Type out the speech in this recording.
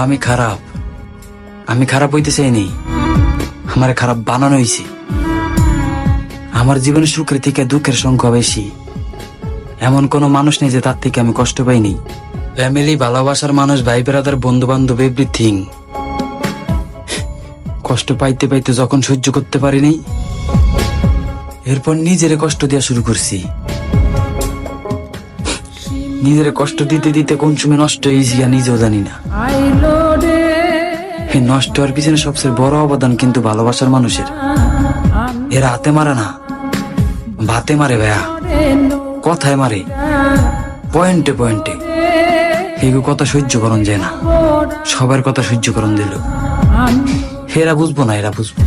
আমি খারাপ, আমি খারাপ হইতে চাইনি, আমার খারাপ বানানো হয়েছে। আমার জীবনে সুখের থেকে দুঃখের সংখ্যা বেশি। এমন কোনো মানুষ নেই যে তার থেকে আমি কষ্ট পাইনি। ফ্যামিলি, ভালোবাসার মানুষ, ভাই বেড়াদার, বন্ধু বান্ধব, এভরিথিং। কষ্ট পাইতে পাইতে যখন সহ্য করতে পারিনি, এরপর নিজেরে কষ্ট দেওয়া শুরু করছি। নিজের কষ্ট দিতে দিতে কোন সময় নষ্ট হয়েছি নিজেও জানি না। এই নষ্ট হওয়ার পিছনে সবচেয়ে বড় অবদান কিন্তু ভালোবাসার মানুষের। এরা হাতে মারে না, ভাতে মারে ভাইয়া, কথায় মারে, পয়েন্টে পয়েন্টে। এগুলো কথা সহ্য করন যায় না, সবার কথা সহ্য করন দিল। এরা বুঝবো না, এরা বুঝবো।